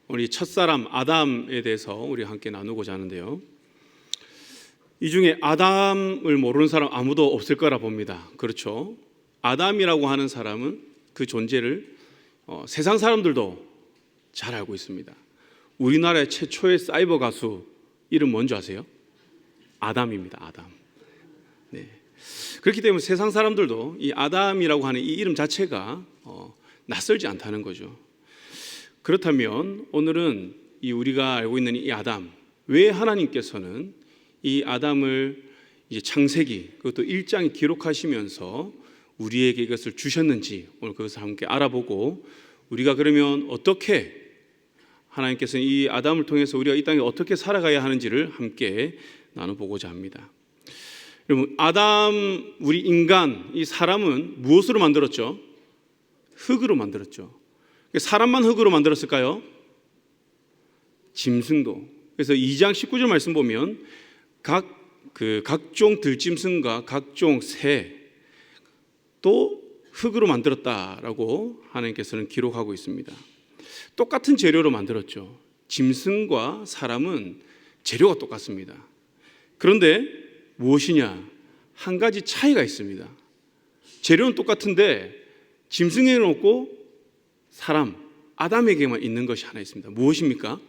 우리 첫사람 아담에 대해서 우리 함께 나누고자 하는데요. 이 중에 아담을 모르는 사람 아무도 없을 거라 봅니다. 그렇죠? 아담이라고 하는 사람은 그 존재를 세상 사람들도 잘 알고 있습니다. 우리나라의 최초의 사이버 가수 이름 뭔지 아세요? 아담입니다. 아담. 네. 그렇기 때문에 세상 사람들도 이 아담이라고 하는 이 이름 자체가 낯설지 않다는 거죠. 그렇다면 오늘은 이 우리가 알고 있는 이 아담, 왜 하나님께서는 이 아담을 이제 창세기 그것도 1장에 기록하시면서 우리에게 이것을 주셨는지 오늘 그것을 함께 알아보고, 우리가 그러면 어떻게 하나님께서는 이 아담을 통해서 우리가 이 땅에 어떻게 살아가야 하는지를 함께 나눠보고자 합니다. 여러분, 아담, 우리 인간, 이 사람은 무엇으로 만들었죠? 흙으로 만들었죠. 사람만 흙으로 만들었을까요? 짐승도. 그래서 2장 19절 말씀 보면 각종 들짐승과 각종 새 또 흙으로 만들었다라고 하나님께서는 기록하고 있습니다. 똑같은 재료로 만들었죠. 짐승과 사람은 재료가 똑같습니다. 그런데 무엇이냐? 한 가지 차이가 있습니다. 재료는 똑같은데 짐승에는 없고 사람, 아담에게만 있는 것이 하나 있습니다. 무엇입니까?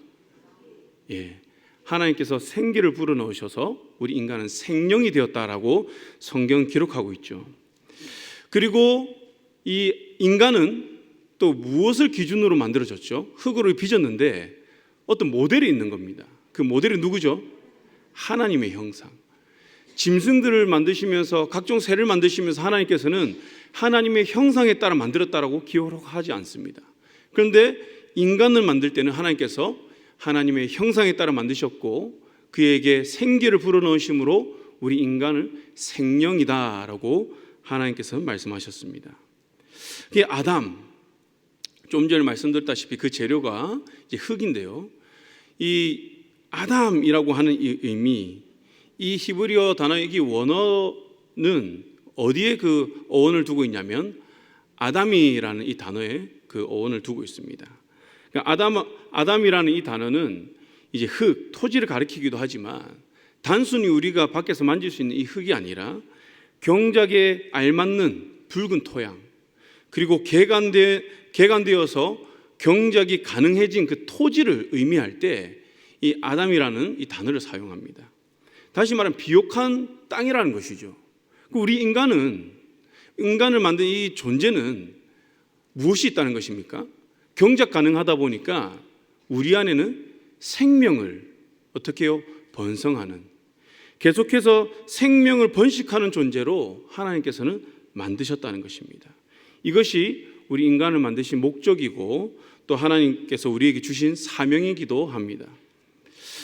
하나님께서 생기를 불어넣으셔서 우리 인간은 생명이 되었다라고 성경은 기록하고 있죠. 그리고 이 인간은 또 무엇을 기준으로 만들어졌죠? 흙으로 빚었는데 어떤 모델이 있는 겁니다. 그 모델이 누구죠? 하나님의 형상. 짐승들을 만드시면서 각종 새를 만드시면서 하나님께서는 하나님의 형상에 따라 만들었다라고 기록하지 않습니다. 그런데 인간을 만들 때는 하나님께서 하나님의 형상에 따라 만드셨고 그에게 생기를 불어넣으심으로 우리 인간을 생명이다라고 하나님께서는 말씀하셨습니다. 그게 아담, 좀 전에 말씀드렸다시피 그 재료가 이제 흙인데요. 이 아담이라고 하는 이 의미, 이 히브리어 단어의 이 원어는 어디에 그 어원을 두고 있냐면 아담이라는 이 단어에 그 어원을 두고 있습니다. 그러니까 아담이라는 이 단어는 이제 흙, 토지를 가리키기도 하지만 단순히 우리가 밖에서 만질 수 있는 이 흙이 아니라 경작에 알맞는 붉은 토양, 그리고 개간되어서 경작이 가능해진 그 토지를 의미할 때 이 아담이라는 이 단어를 사용합니다. 다시 말하면 비옥한 땅이라는 것이죠. 우리 인간을 만든 이 존재는 무엇이 있다는 것입니까? 경작 가능하다 보니까 우리 안에는 생명을 어떻게 해요? 번성하는, 계속해서 생명을 번식하는 존재로 하나님께서는 만드셨다는 것입니다. 이것이 우리 인간을 만드신 목적이고 또 하나님께서 우리에게 주신 사명이기도 합니다.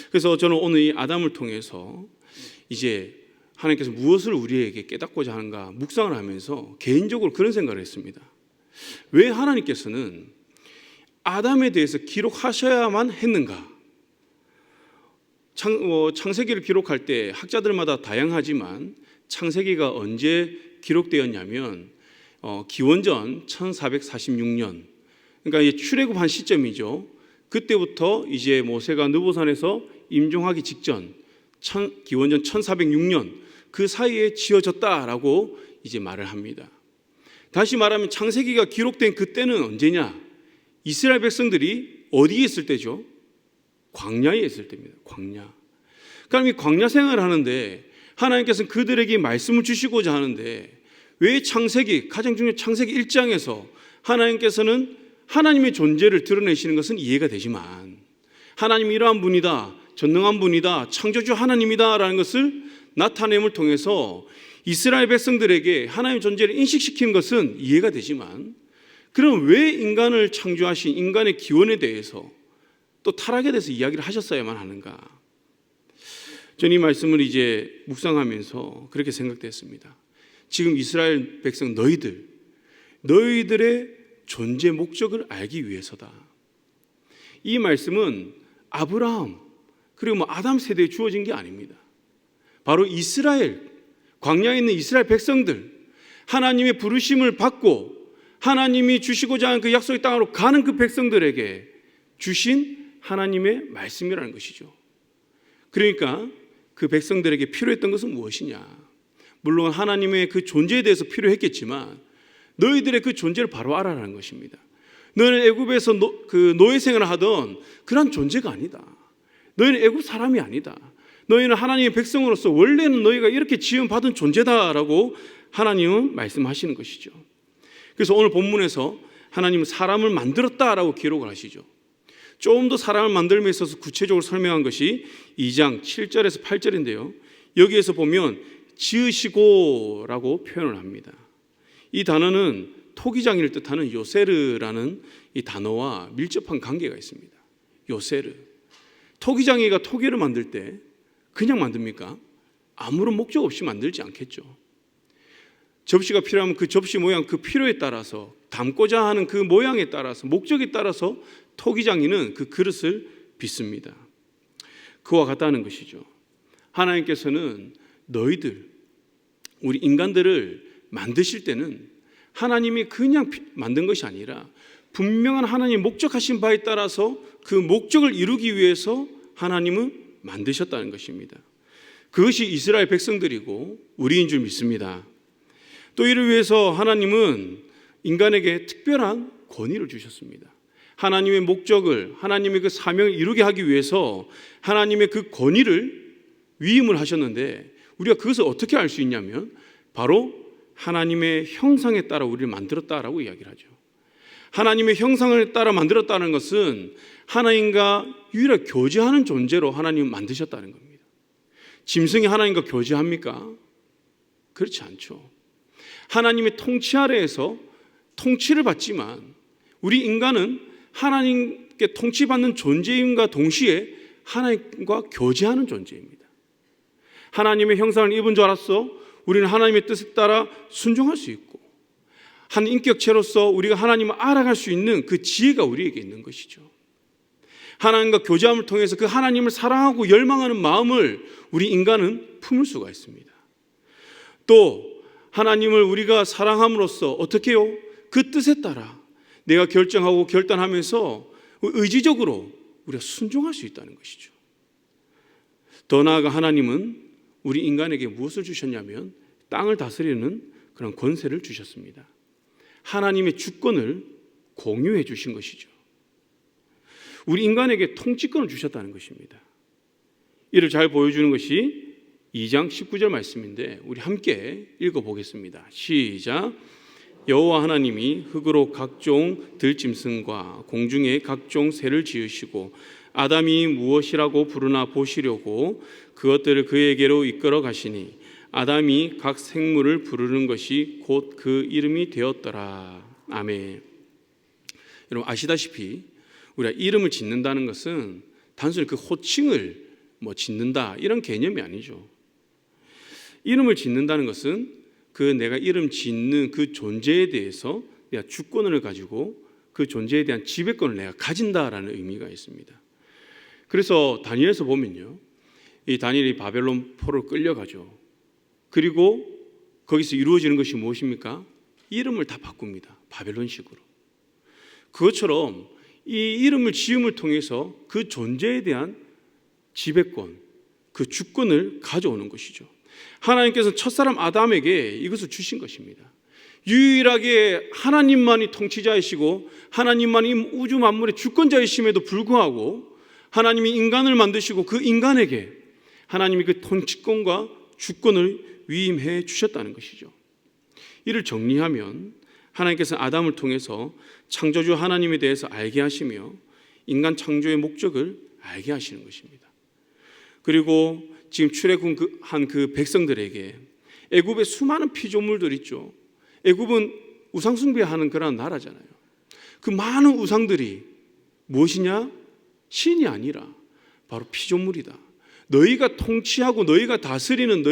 그래서 저는 오늘 이 아담을 통해서 이제 하나님께서 무엇을 우리에게 깨닫고자 하는가 묵상을 하면서 개인적으로 그런 생각을 했습니다. 왜 하나님께서는 아담에 대해서 기록하셔야만 했는가? 창세기를 기록할 때 학자들마다 다양하지만 창세기가 언제 기록되었냐면 기원전 1446년, 그러니까 이제 출애굽한 시점이죠. 그때부터 이제 모세가 느보산에서 임종하기 직전 기원전 1406년 그 사이에 지어졌다라고 이제 말을 합니다. 다시 말하면 창세기가 기록된 그때는 언제냐? 이스라엘 백성들이 어디에 있을 때죠? 광야에 있을 때입니다. 광야. 그럼 이 광야 생활을 하는데 하나님께서는 그들에게 말씀을 주시고자 하는데 왜 창세기, 가장 중요한 창세기 1장에서 하나님께서는 하나님의 존재를 드러내시는 것은 이해가 되지만 하나님이 이러한 분이다, 전능한 분이다, 창조주 하나님이다 라는 것을 나타냄을 통해서 이스라엘 백성들에게 하나님의 존재를 인식시키는 것은 이해가 되지만, 그럼 왜 인간을 창조하신 인간의 기원에 대해서 또 타락에 대해서 이야기를 하셨어야만 하는가? 저는 이 말씀을 이제 묵상하면서 그렇게 생각됐습니다. 지금 이스라엘 백성 너희들의 존재 목적을 알기 위해서다. 이 말씀은 아브라함 그리고 아담 세대에 주어진 게 아닙니다. 바로 이스라엘, 광야에 있는 이스라엘 백성들, 하나님의 부르심을 받고 하나님이 주시고자 하는 그 약속의 땅으로 가는 그 백성들에게 주신 하나님의 말씀이라는 것이죠. 그러니까 그 백성들에게 필요했던 것은 무엇이냐? 물론 하나님의 그 존재에 대해서 필요했겠지만 너희들의 그 존재를 바로 알아라는 것입니다. 너희는 애굽에서 그 노예 생활을 하던 그런 존재가 아니다. 너희는 애굽 사람이 아니다. 너희는 하나님의 백성으로서 원래는 너희가 이렇게 지음받은 존재다라고 하나님은 말씀하시는 것이죠. 그래서 오늘 본문에서 하나님은 사람을 만들었다라고 기록을 하시죠. 조금 더 사람을 만들m에 있어서 구체적으로 설명한 것이 2장 7절에서 8절인데요. 여기에서 보면 지으시고라고 표현을 합니다. 이 단어는 토기장이를 뜻하는 요세르라는 이 단어와 밀접한 관계가 있습니다. 요세르. 토기장이가 토기를 만들 때 그냥 만듭니까? 아무런 목적 없이 만들지 않겠죠. 접시가 필요하면 그 접시 모양, 그 필요에 따라서 담고자 하는 그 모양에 따라서 목적에 따라서 토기장이는 그 그릇을 빚습니다. 그와 같다는 것이죠. 하나님께서는 너희들, 우리 인간들을 만드실 때는 하나님이 그냥 만든 것이 아니라 분명한 하나님의 목적하신 바에 따라서 그 목적을 이루기 위해서 하나님은 만드셨다는 것입니다. 그것이 이스라엘 백성들이고 우리인 줄 믿습니다. 또 이를 위해서 하나님은 인간에게 특별한 권위를 주셨습니다. 하나님의 목적을, 하나님의 그 사명을 이루게 하기 위해서 하나님의 그 권위를 위임을 하셨는데 우리가 그것을 어떻게 알 수 있냐면 바로 하나님의 형상에 따라 우리를 만들었다라고 이야기를 하죠. 하나님의 형상을 따라 만들었다는 것은 하나님과 유일하게 교제하는 존재로 하나님을 만드셨다는 겁니다. 짐승이 하나님과 교제합니까? 그렇지 않죠. 하나님의 통치 아래에서 통치를 받지만 우리 인간은 하나님께 통치받는 존재임과 동시에 하나님과 교제하는 존재입니다. 하나님의 형상을 입은 줄 알았어 우리는 하나님의 뜻에 따라 순종할 수 있고 한 인격체로서 우리가 하나님을 알아갈 수 있는 그 지혜가 우리에게 있는 것이죠. 하나님과 교제함을 통해서 그 하나님을 사랑하고 열망하는 마음을 우리 인간은 품을 수가 있습니다. 또 하나님을 우리가 사랑함으로써 어떻게 해요? 그 뜻에 따라 내가 결정하고 결단하면서 의지적으로 우리가 순종할 수 있다는 것이죠. 더 나아가 하나님은 우리 인간에게 무엇을 주셨냐면 땅을 다스리는 그런 권세를 주셨습니다. 하나님의 주권을 공유해 주신 것이죠. 우리 인간에게 통치권을 주셨다는 것입니다. 이를 잘 보여주는 것이 2장 19절 말씀인데 우리 함께 읽어보겠습니다. 시작. 여호와 하나님이 흙으로 각종 들짐승과 공중의 각종 새를 지으시고 아담이 무엇이라고 부르나 보시려고 그것들을 그에게로 이끌어 가시니 아담이 각 생물을 부르는 것이 곧 그 이름이 되었더라. 아멘. 여러분 아시다시피 우리가 이름을 짓는다는 것은 단순히 그 호칭을 짓는다 이런 개념이 아니죠. 이름을 짓는다는 것은 그 내가 이름 짓는 그 존재에 대해서 내가 주권을 가지고 그 존재에 대한 지배권을 내가 가진다라는 의미가 있습니다. 그래서 다니엘에서 보면요, 이 다니엘이 바벨론 포로로 끌려가죠. 그리고 거기서 이루어지는 것이 무엇입니까? 이름을 다 바꿉니다. 바벨론식으로. 그것처럼 이 이름을 지음을 통해서 그 존재에 대한 지배권, 그 주권을 가져오는 것이죠. 하나님께서 첫사람 아담에게 이것을 주신 것입니다. 유일하게 하나님만이 통치자이시고 하나님만이 우주 만물의 주권자이심에도 불구하고 하나님이 인간을 만드시고 그 인간에게 하나님이 그 통치권과 주권을 위임해 주셨다는 것이죠. 이를 정리하면 하나님께서 아담을 통해서 창조주 하나님에 대해서 알게 하시며 인간 창조의 목적을 알게 하시는 것입니다. 그리고 지금 출애굽한 그 백성들에게 애굽의 수많은 피조물들 있죠. 애굽은 우상 숭배하는 그런 나라잖아요. 그 많은 우상들이 무엇이냐? 신이 아니라 바로 피조물이다. 너희가 통치하고 너희가 다스리는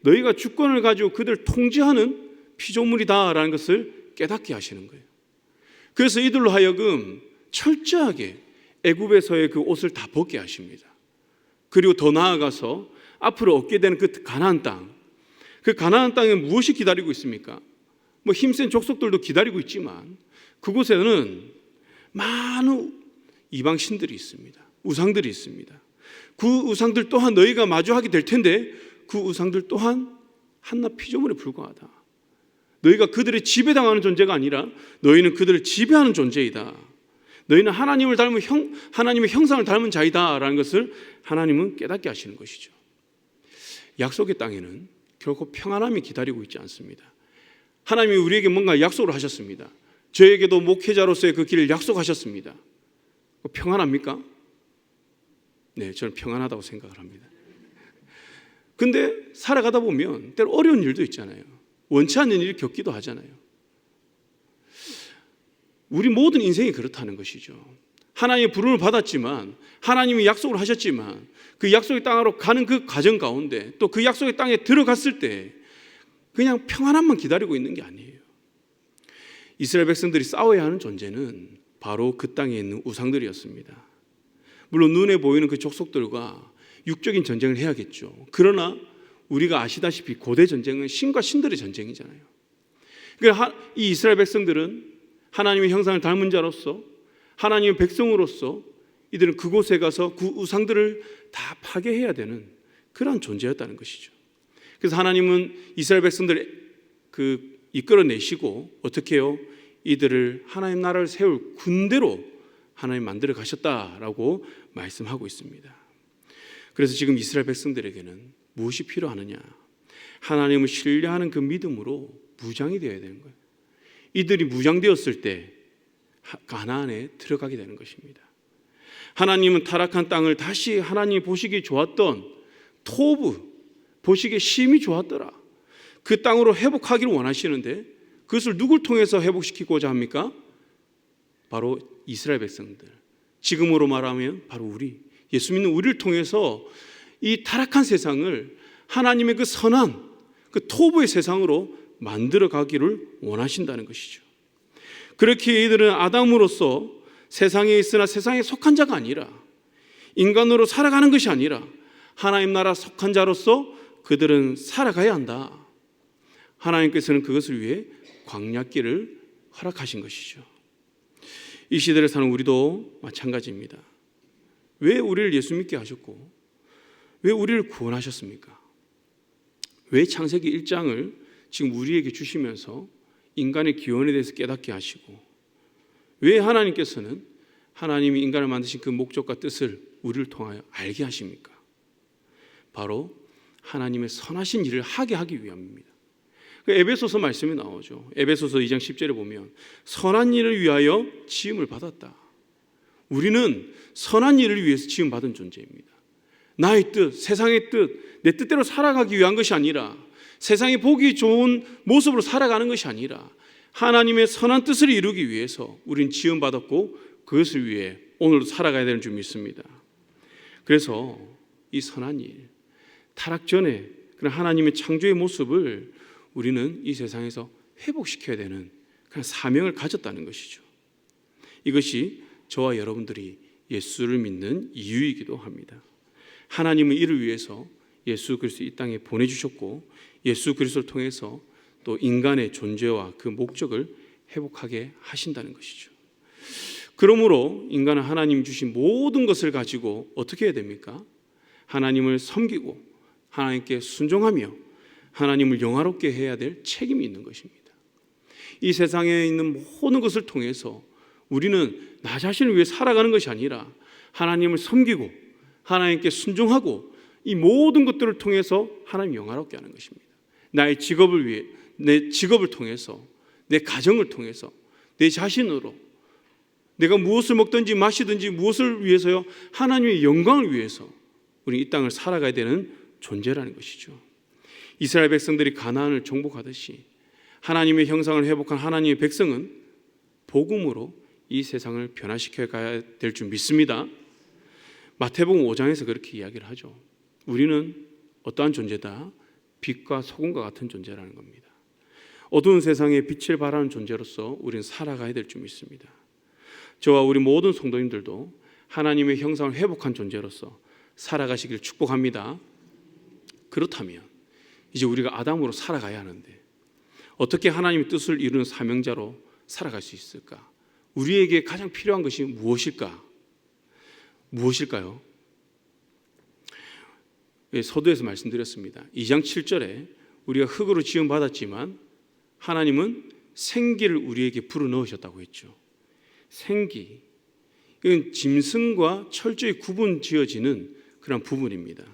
너희가 주권을 가지고 그들을 통제하는 피조물이다라는 것을 깨닫게 하시는 거예요. 그래서 이들로 하여금 철저하게 애굽에서의 그 옷을 다 벗게 하십니다. 그리고 더 나아가서 앞으로 얻게 되는 그 가나안 땅, 그 가나안 땅에 무엇이 기다리고 있습니까? 힘센 족속들도 기다리고 있지만 그곳에는 많은 이방 신들이 있습니다. 우상들이 있습니다. 그 우상들 또한 너희가 마주하게 될 텐데 그 우상들 또한 한낱 피조물에 불과하다. 너희가 그들의 지배당하는 존재가 아니라 너희는 그들을 지배하는 존재이다. 너희는 하나님을 닮은 하나님의 형상을 닮은 자이다라는 것을 하나님은 깨닫게 하시는 것이죠. 약속의 땅에는 결코 평안함이 기다리고 있지 않습니다. 하나님이 우리에게 뭔가 약속을 하셨습니다. 저에게도 목회자로서의 그 길을 약속하셨습니다. 평안합니까? 네, 저는 평안하다고 생각을 합니다. 근데 살아가다 보면 때로 어려운 일도 있잖아요. 원치 않는 일을 겪기도 하잖아요. 우리 모든 인생이 그렇다는 것이죠. 하나님의 부름을 받았지만, 하나님이 약속을 하셨지만 그 약속의 땅으로 가는 그 과정 가운데 또 그 약속의 땅에 들어갔을 때 그냥 평안함만 기다리고 있는 게 아니에요. 이스라엘 백성들이 싸워야 하는 존재는 바로 그 땅에 있는 우상들이었습니다. 물론 눈에 보이는 그 족속들과 육적인 전쟁을 해야겠죠. 그러나 우리가 아시다시피 고대 전쟁은 신과 신들의 전쟁이잖아요. 그러니까 이 이스라엘 백성들은 하나님의 형상을 닮은 자로서, 하나님의 백성으로서 이들은 그곳에 가서 그 우상들을 다 파괴해야 되는 그런 존재였다는 것이죠. 그래서 하나님은 이스라엘 백성들을 이끌어내시고 어떻게 해요? 이들을 하나님 나라를 세울 군대로 하나님 만들어 가셨다라고 말씀하고 있습니다. 그래서 지금 이스라엘 백성들에게는 무엇이 필요하느냐? 하나님을 신뢰하는 그 믿음으로 무장이 되어야 되는 거예요. 이들이 무장되었을 때 가나안에 들어가게 되는 것입니다. 하나님은 타락한 땅을 다시 하나님이 보시기 좋았던 토브, 보시기에 심히 좋았더라. 그 땅으로 회복하기를 원하시는데 그것을 누굴 통해서 회복시키고자 합니까? 바로 이스라엘 백성들. 지금으로 말하면 바로 우리, 예수 믿는 우리를 통해서 이 타락한 세상을 하나님의 그 선한 그 토부의 세상으로 만들어 가기를 원하신다는 것이죠. 그렇게 이들은 아담으로서 세상에 있으나 세상에 속한 자가 아니라 인간으로 살아가는 것이 아니라 하나님 나라 속한 자로서 그들은 살아가야 한다. 하나님께서는 그것을 위해 광야길을 허락하신 것이죠. 이 시대를 사는 우리도 마찬가지입니다. 왜 우리를 예수 믿게 하셨고 왜 우리를 구원하셨습니까? 왜 창세기 1장을 지금 우리에게 주시면서 인간의 기원에 대해서 깨닫게 하시고 왜 하나님께서는 하나님이 인간을 만드신 그 목적과 뜻을 우리를 통하여 알게 하십니까? 바로 하나님의 선하신 일을 하게 하기 위함입니다. 에베소서 말씀이 나오죠. 에베소서 2장 10절에 보면 선한 일을 위하여 지음을 받았다. 우리는 선한 일을 위해서 지음받은 존재입니다. 나의 뜻, 세상의 뜻, 내 뜻대로 살아가기 위한 것이 아니라 세상이 보기 좋은 모습으로 살아가는 것이 아니라 하나님의 선한 뜻을 이루기 위해서 우리는 지음받았고 그것을 위해 오늘도 살아가야 되는 줄 믿습니다. 그래서 이 선한 일, 타락 전에 그런 하나님의 창조의 모습을 우리는 이 세상에서 회복시켜야 되는 그런 사명을 가졌다는 것이죠. 이것이 저와 여러분들이 예수를 믿는 이유이기도 합니다. 하나님은 이를 위해서 예수 그리스도 이 땅에 보내주셨고 예수 그리스도를 통해서 또 인간의 존재와 그 목적을 회복하게 하신다는 것이죠. 그러므로 인간은 하나님 주신 모든 것을 가지고 어떻게 해야 됩니까? 하나님을 섬기고 하나님께 순종하며 하나님을 영화롭게 해야 될 책임이 있는 것입니다. 이 세상에 있는 모든 것을 통해서 우리는 나 자신을 위해 살아가는 것이 아니라 하나님을 섬기고 하나님께 순종하고 이 모든 것들을 통해서 하나님 영화롭게 하는 것입니다. 나의 직업을 위해, 내 직업을 통해서, 내 가정을 통해서, 내 자신으로 내가 무엇을 먹든지 마시든지 무엇을 위해서요? 하나님의 영광을 위해서 우리 이 땅을 살아가야 되는 존재라는 것이죠. 이스라엘 백성들이 가나안을 정복하듯이 하나님의 형상을 회복한 하나님의 백성은 복음으로 이 세상을 변화시켜 가야 될 줄 믿습니다. 마태복음 5장에서 그렇게 이야기를 하죠. 우리는 어떠한 존재다? 빛과 소금과 같은 존재라는 겁니다. 어두운 세상에 빛을 발하는 존재로서 우리는 살아가야 될 줄 믿습니다. 저와 우리 모든 성도님들도 하나님의 형상을 회복한 존재로서 살아가시길 축복합니다. 그렇다면 이제 우리가 아담으로 살아가야 하는데 어떻게 하나님의 뜻을 이루는 사명자로 살아갈 수 있을까? 우리에게 가장 필요한 것이 무엇일까? 무엇일까요? 서두에서 말씀드렸습니다. 2장 7절에 우리가 흙으로 지음받았지만 하나님은 생기를 우리에게 불어넣으셨다고 했죠. 생기, 이건 짐승과 철저히 구분 지어지는 그런 부분입니다.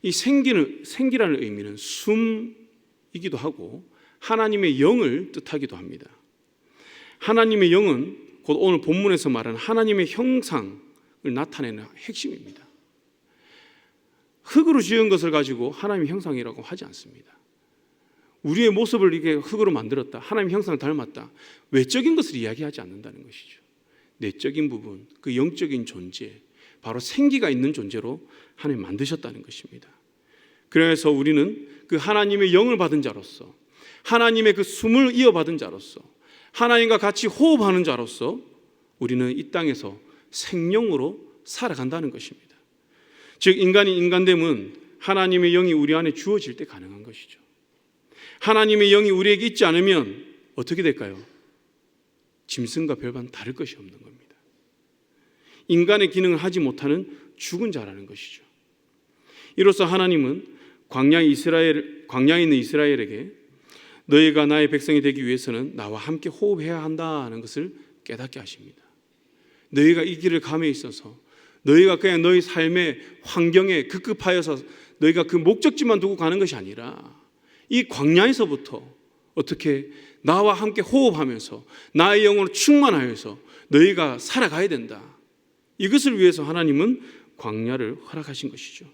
이 생기라는 의미는 숨이기도 하고 하나님의 영을 뜻하기도 합니다. 하나님의 영은 곧 오늘 본문에서 말하는 하나님의 형상을 나타내는 핵심입니다. 흙으로 지은 것을 가지고 하나님의 형상이라고 하지 않습니다. 우리의 모습을 이게 흙으로 만들었다, 하나님의 형상을 닮았다, 외적인 것을 이야기하지 않는다는 것이죠. 내적인 부분, 그 영적인 존재, 바로 생기가 있는 존재로 하나님 만드셨다는 것입니다. 그래서 우리는 그 하나님의 영을 받은 자로서, 하나님의 그 숨을 이어받은 자로서, 하나님과 같이 호흡하는 자로서 우리는 이 땅에서 생명으로 살아간다는 것입니다. 즉 인간이 인간됨은 하나님의 영이 우리 안에 주어질 때 가능한 것이죠. 하나님의 영이 우리에게 있지 않으면 어떻게 될까요? 짐승과 별반 다를 것이 없는 겁니다. 인간의 기능을 하지 못하는 죽은 자라는 것이죠. 이로써 하나님은 광야에 있는 이스라엘에게 너희가 나의 백성이 되기 위해서는 나와 함께 호흡해야 한다는 것을 깨닫게 하십니다. 너희가 이 길을 감에 있어서 너희가 그냥 너희 삶의 환경에 급급하여서 너희가 그 목적지만 두고 가는 것이 아니라 이 광야에서부터 어떻게 나와 함께 호흡하면서 나의 영으로 충만하여서 너희가 살아가야 된다. 이것을 위해서 하나님은 광야를 허락하신 것이죠.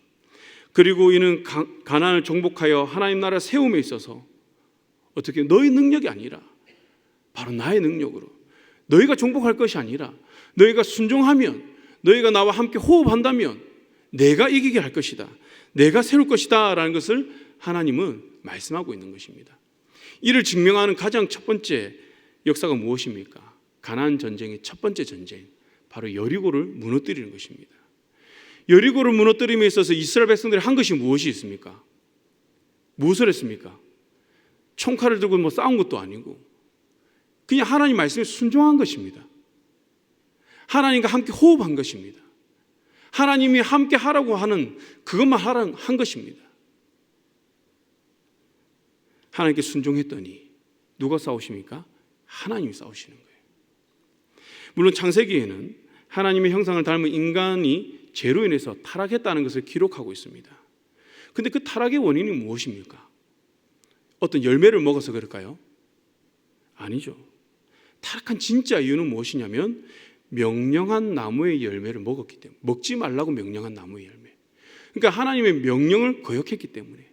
그리고 이는 가나안을 정복하여 하나님 나라 세움에 있어서 어떻게 너희 능력이 아니라 바로 나의 능력으로, 너희가 정복할 것이 아니라 너희가 순종하면, 너희가 나와 함께 호흡한다면 내가 이기게 할 것이다, 내가 세울 것이다 라는 것을 하나님은 말씀하고 있는 것입니다. 이를 증명하는 가장 첫 번째 역사가 무엇입니까? 가나안 전쟁의 첫 번째 전쟁, 바로 여리고를 무너뜨리는 것입니다. 여리고를 무너뜨림에 있어서 이스라엘 백성들이 한 것이 무엇이 있습니까? 무엇을 했습니까? 총칼을 들고 싸운 것도 아니고 그냥 하나님 말씀에 순종한 것입니다. 하나님과 함께 호흡한 것입니다. 하나님이 함께 하라고 하는 그것만 한 것입니다. 하나님께 순종했더니 누가 싸우십니까? 하나님이 싸우시는 거예요. 물론 창세기에는 하나님의 형상을 닮은 인간이 죄로 인해서 타락했다는 것을 기록하고 있습니다. 그런데 그 타락의 원인이 무엇입니까? 어떤 열매를 먹어서 그럴까요? 아니죠. 타락한 진짜 이유는 무엇이냐면 명령한 나무의 열매를 먹었기 때문에, 먹지 말라고 명령한 나무의 열매, 그러니까 하나님의 명령을 거역했기 때문에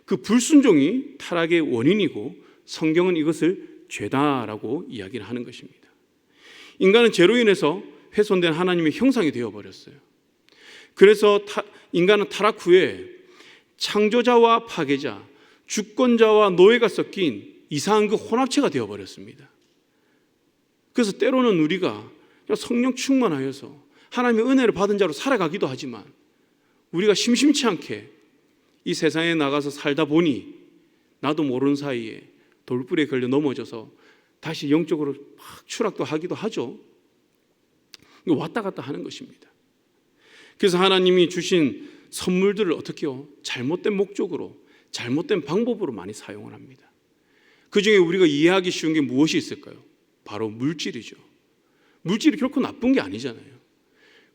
그 불순종이 타락의 원인이고 성경은 이것을 죄다라고 이야기를 하는 것입니다. 인간은 죄로 인해서 훼손된 하나님의 형상이 되어버렸어요. 그래서 인간은 타락 후에 창조자와 파괴자, 주권자와 노예가 섞인 이상한 그 혼합체가 되어버렸습니다. 그래서 때로는 우리가 성령 충만하여서 하나님의 은혜를 받은 자로 살아가기도 하지만 우리가 심심치 않게 이 세상에 나가서 살다 보니 나도 모르는 사이에 돌불에 걸려 넘어져서 다시 영적으로 막 추락도 하기도 하죠. 왔다 갔다 하는 것입니다. 그래서 하나님이 주신 선물들을 어떻게요? 잘못된 목적으로, 잘못된 방법으로 많이 사용을 합니다. 그 중에 우리가 이해하기 쉬운 게 무엇이 있을까요? 바로 물질이죠. 물질이 결코 나쁜 게 아니잖아요.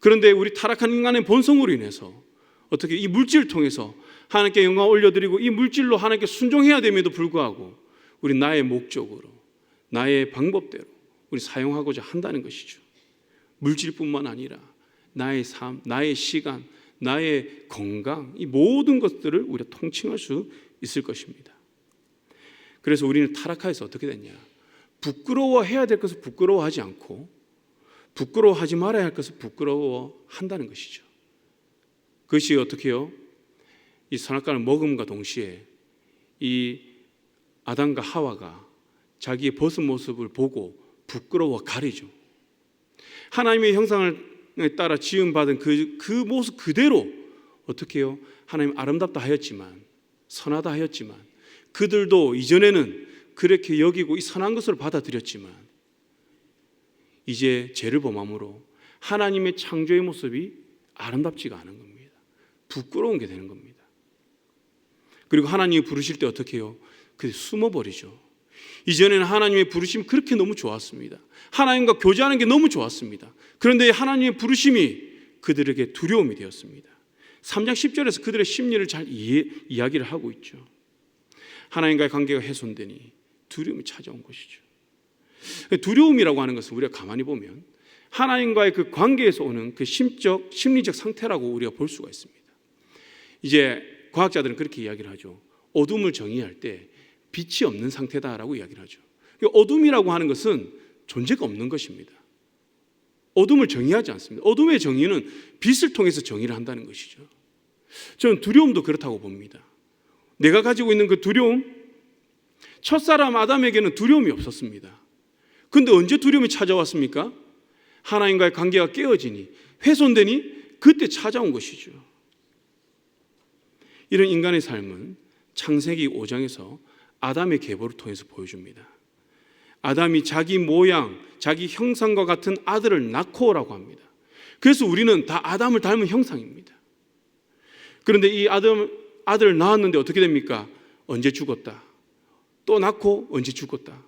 그런데 우리 타락한 인간의 본성으로 인해서 어떻게 이 물질을 통해서 하나님께 영광 올려드리고 이 물질로 하나님께 순종해야 됨에도 불구하고 우리 나의 목적으로, 나의 방법대로 우리 사용하고자 한다는 것이죠. 물질뿐만 아니라 나의 삶, 나의 시간, 나의 건강, 이 모든 것들을 우리가 통칭할 수 있을 것입니다. 그래서 우리는 타락하여서 어떻게 됐냐? 부끄러워해야 될 것을 부끄러워하지 않고 부끄러워하지 말아야 할 것을 부끄러워한다는 것이죠. 그것이 어떻게 해요? 이 선악과를 먹음과 동시에 이 아담과 하와가 자기의 벗은 모습을 보고 부끄러워 가리죠. 하나님의 형상을 따라 지음받은 그 모습 그대로 어떻게 해요? 하나님 아름답다 하였지만, 선하다 하였지만 그들도 이전에는 그렇게 여기고 이 선한 것을 받아들였지만 이제 죄를 범함으로 하나님의 창조의 모습이 아름답지가 않은 겁니다. 부끄러운 게 되는 겁니다. 그리고 하나님이 부르실 때 어떻게 해요? 그게 숨어버리죠. 이전에는 하나님의 부르심이 그렇게 너무 좋았습니다. 하나님과 교제하는 게 너무 좋았습니다. 그런데 하나님의 부르심이 그들에게 두려움이 되었습니다. 3장 10절에서 그들의 심리를 잘 이야기를 하고 있죠. 하나님과의 관계가 훼손되니 두려움이 찾아온 것이죠. 두려움이라고 하는 것은 우리가 가만히 보면 하나님과의 그 관계에서 오는 그 심리적 상태라고 우리가 볼 수가 있습니다. 이제 과학자들은 그렇게 이야기를 하죠. 어둠을 정의할 때 빛이 없는 상태다라고 이야기를 하죠. 어둠이라고 하는 것은 존재가 없는 것입니다. 어둠을 정의하지 않습니다. 어둠의 정의는 빛을 통해서 정의를 한다는 것이죠. 저는 두려움도 그렇다고 봅니다. 내가 가지고 있는 그 두려움, 첫사람 아담에게는 두려움이 없었습니다. 그런데 언제 두려움이 찾아왔습니까? 하나님과의 관계가 깨어지니, 훼손되니 그때 찾아온 것이죠. 이런 인간의 삶은 창세기 5장에서 아담의 계보를 통해서 보여줍니다. 아담이 자기 모양, 자기 형상과 같은 아들을 낳고라고 합니다. 그래서 우리는 다 아담을 닮은 형상입니다. 그런데 이 아들을 낳았는데 어떻게 됩니까? 언제 죽었다. 또 낳고 언제 죽었다.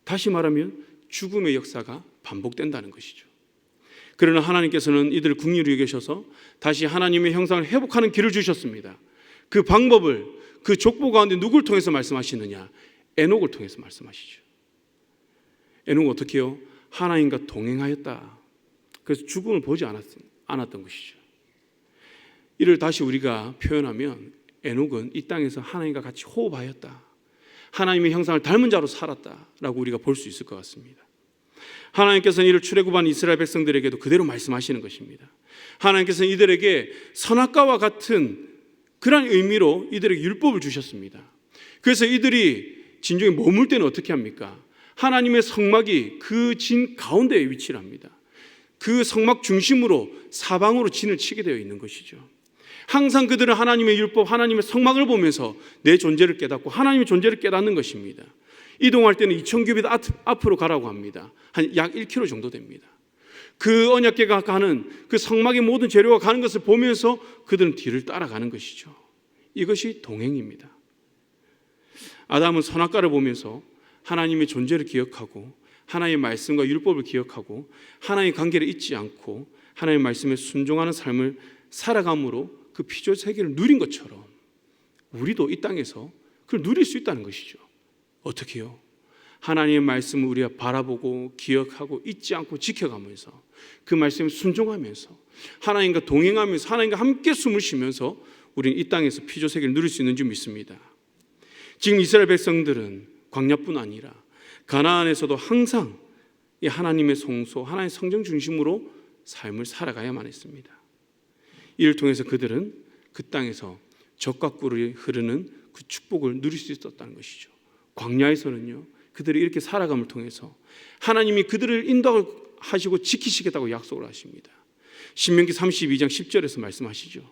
다시 말하면 죽음의 역사가 반복된다는 것이죠. 그러나 하나님께서는 이들을 긍휼히 여기셔서 다시 하나님의 형상을 회복하는 길을 주셨습니다. 그 방법을 그 족보 가운데 누굴 통해서 말씀하시느냐? 에녹을 통해서 말씀하시죠. 에녹은 어떻게 해요? 하나님과 동행하였다. 그래서 죽음을 보지 않았던 것이죠. 이를 다시 우리가 표현하면 에녹은 이 땅에서 하나님과 같이 호흡하였다. 하나님의 형상을 닮은 자로 살았다라고 우리가 볼 수 있을 것 같습니다. 하나님께서는 이를 출애굽한 이스라엘 백성들에게도 그대로 말씀하시는 것입니다. 하나님께서는 이들에게 선악과와 같은 그런 의미로 이들에게 율법을 주셨습니다. 그래서 이들이 진중에 머물 때는 어떻게 합니까? 하나님의 성막이 그 진 가운데에 위치를 합니다. 그 성막 중심으로 사방으로 진을 치게 되어 있는 것이죠. 항상 그들은 하나님의 율법, 하나님의 성막을 보면서 내 존재를 깨닫고 하나님의 존재를 깨닫는 것입니다. 이동할 때는 2000규빗 앞으로 가라고 합니다. 한 약 1km 정도 됩니다. 그 언약궤가 가는 그 성막의 모든 재료가 가는 것을 보면서 그들은 뒤를 따라가는 것이죠. 이것이 동행입니다. 아담은 선악과를 보면서 하나님의 존재를 기억하고 하나님의 말씀과 율법을 기억하고 하나님의 관계를 잊지 않고 하나님의 말씀에 순종하는 삶을 살아감으로 그 피조 세계를 누린 것처럼 우리도 이 땅에서 그걸 누릴 수 있다는 것이죠. 어떻게요? 하나님의 말씀을 우리가 바라보고 기억하고 잊지 않고 지켜가면서 그 말씀에 순종하면서 하나님과 동행하면서 하나님과 함께 숨을 쉬면서 우리는 이 땅에서 피조 세계를 누릴 수 있는 줄 믿습니다. 지금 이스라엘 백성들은 광야뿐 아니라 가나안에서도 항상 이 하나님의 성소, 하나님의 성정 중심으로 삶을 살아가야만 했습니다. 이를 통해서 그들은 그 땅에서 젖과 꿀이 흐르는 그 축복을 누릴 수 있었다는 것이죠. 광야에서는요, 그들이 이렇게 살아감을 통해서 하나님이 그들을 인도하시고 지키시겠다고 약속을 하십니다. 신명기 32장 10절에서 말씀하시죠.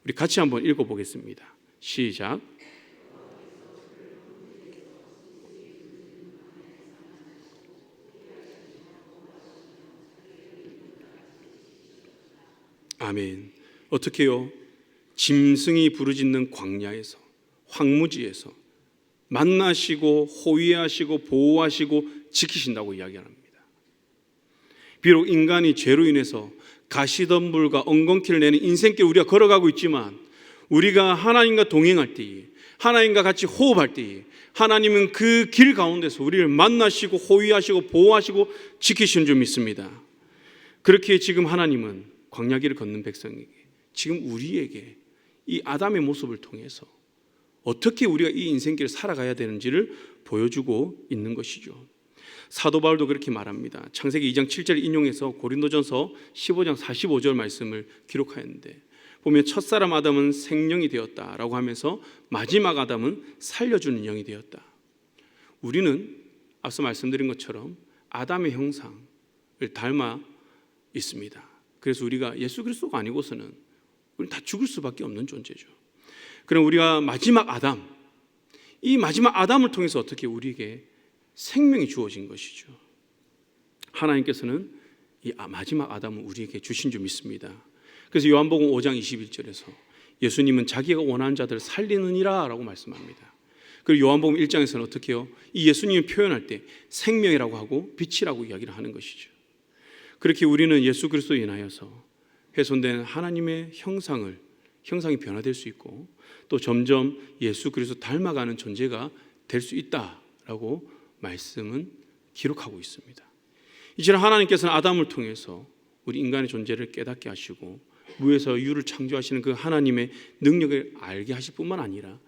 우리 같이 한번 읽어보겠습니다. 시작. 아멘. 어떻게 해요? 짐승이 부르짖는 광야에서, 황무지에서 만나시고 호위하시고 보호하시고 지키신다고 이야기합니다. 비록 인간이 죄로 인해서 가시덤불과 엉겅퀴를 내는 인생길 우리가 걸어가고 있지만 우리가 하나님과 동행할 때에 하나님과 같이 호흡할 때에 하나님은 그 길 가운데서 우리를 만나시고 호위하시고 보호하시고 지키시는 줄 믿습니다. 그렇게 지금 하나님은 광야길을 걷는 백성에게 지금 우리에게 이 아담의 모습을 통해서 어떻게 우리가 이 인생길을 살아가야 되는지를 보여주고 있는 것이죠. 사도 바울도 그렇게 말합니다. 창세기 2장 7절 인용해서 고린도전서 15장 45절 말씀을 기록하였는데 보면 첫사람 아담은 생령이 되었다라고 하면서 마지막 아담은 살려주는 영이 되었다. 우리는 앞서 말씀드린 것처럼 아담의 형상을 닮아 있습니다. 그래서 우리가 예수 그리스도가 아니고서는 우리는 다 죽을 수밖에 없는 존재죠. 그럼 우리가 마지막 아담, 이 마지막 아담을 통해서 어떻게 우리에게 생명이 주어진 것이죠. 하나님께서는 이 마지막 아담을 우리에게 주신 줄 믿습니다. 그래서 요한복음 5장 21절에서 예수님은 자기가 원하는 자들을 살리느니라 라고 말씀합니다. 그리고 요한복음 1장에서는 어떻게 해요? 이 예수님을 표현할 때 생명이라고 하고 빛이라고 이야기를 하는 것이죠. 그렇게 우리는 예수 그리스도에 인하여서 훼손된 하나님의 형상이 변화될 수 있고 또 점점 예수 그리스도 닮아가는 존재가 될 수 있다라고 말씀은 기록하고 있습니다. 이처럼 하나님께서는 아담을 통해서 우리 인간의 존재를 깨닫게 하시고 무에서 유를 창조하시는 그 하나님의 능력을 알게 하실 뿐만 아니라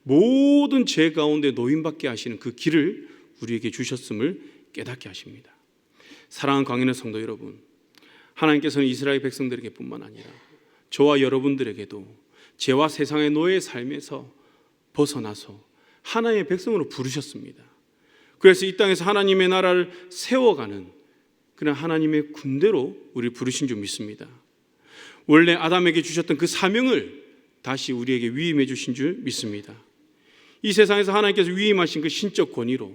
모든 죄 가운데 노임받게 하시는 그 길을 우리에게 주셨음을 깨닫게 하십니다. 사랑하는 광인의 성도 여러분, 하나님께서는 이스라엘 백성들에게 뿐만 아니라 저와 여러분들에게도 죄와 세상의 노예의 삶에서 벗어나서 하나님의 백성으로 부르셨습니다. 그래서 이 땅에서 하나님의 나라를 세워가는 그런 하나님의 군대로 우리를 부르신 줄 믿습니다. 원래 아담에게 주셨던 그 사명을 다시 우리에게 위임해 주신 줄 믿습니다. 이 세상에서 하나님께서 위임하신 그 신적 권위로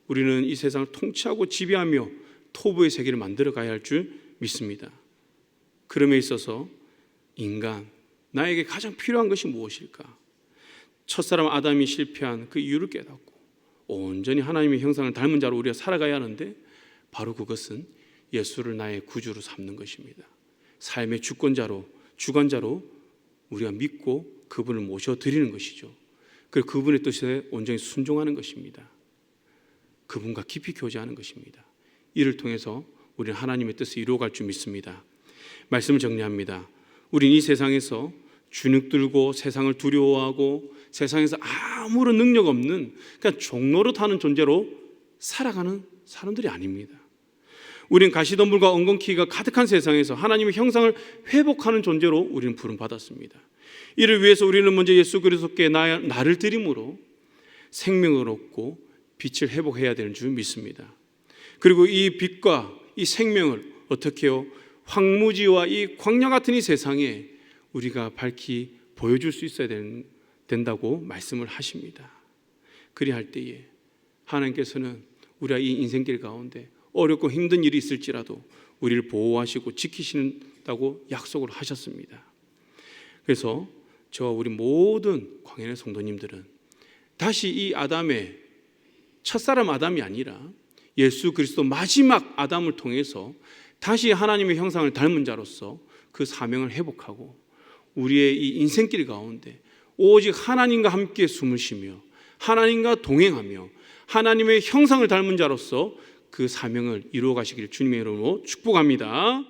우리는 이 세상을 통치하고 지배하며 토부의 세계를 만들어 가야 할 줄 믿습니다. 그럼에 있어서 인간, 나에게 가장 필요한 것이 무엇일까? 첫사람 아담이 실패한 그 이유를 깨닫고 온전히 하나님의 형상을 닮은 자로 우리가 살아가야 하는데 바로 그것은 예수를 나의 구주로 삼는 것입니다. 삶의 주권자로, 주관자로 우리가 믿고 그분을 모셔드리는 것이죠. 그리고 그분의 뜻에 온전히 순종하는 것입니다. 그분과 깊이 교제하는 것입니다. 이를 통해서 우리는 하나님의 뜻을 이루어갈 줄 믿습니다. 말씀을 정리합니다. 우리는 이 세상에서 주눅 들고 세상을 두려워하고 세상에서 아무런 능력 없는 그냥 종노릇하는 존재로 살아가는 사람들이 아닙니다. 우리는 가시덤불과 엉겅퀴가 가득한 세상에서 하나님의 형상을 회복하는 존재로 우리는 부름받았습니다. 이를 위해서 우리는 먼저 예수 그리스도께 나를 드림으로 생명을 얻고 빛을 회복해야 되는 줄 믿습니다. 그리고 이 빛과 이 생명을 어떻게 해요? 황무지와 이 광야 같은 이 세상에 우리가 밝히 보여줄 수 있어야 된다고 말씀을 하십니다. 그리할 때에 하나님께서는 우리가 이 인생길 가운데 어렵고 힘든 일이 있을지라도 우리를 보호하시고 지키신다고 약속을 하셨습니다. 그래서 저와 우리 모든 광야의 성도님들은 다시 이 아담의 첫사람 아담이 아니라 예수 그리스도 마지막 아담을 통해서 다시 하나님의 형상을 닮은 자로서 그 사명을 회복하고 우리의 이 인생길 가운데 오직 하나님과 함께 숨을 쉬며 하나님과 동행하며 하나님의 형상을 닮은 자로서 그 사명을 이루어 가시기를 주님의 이름으로 축복합니다.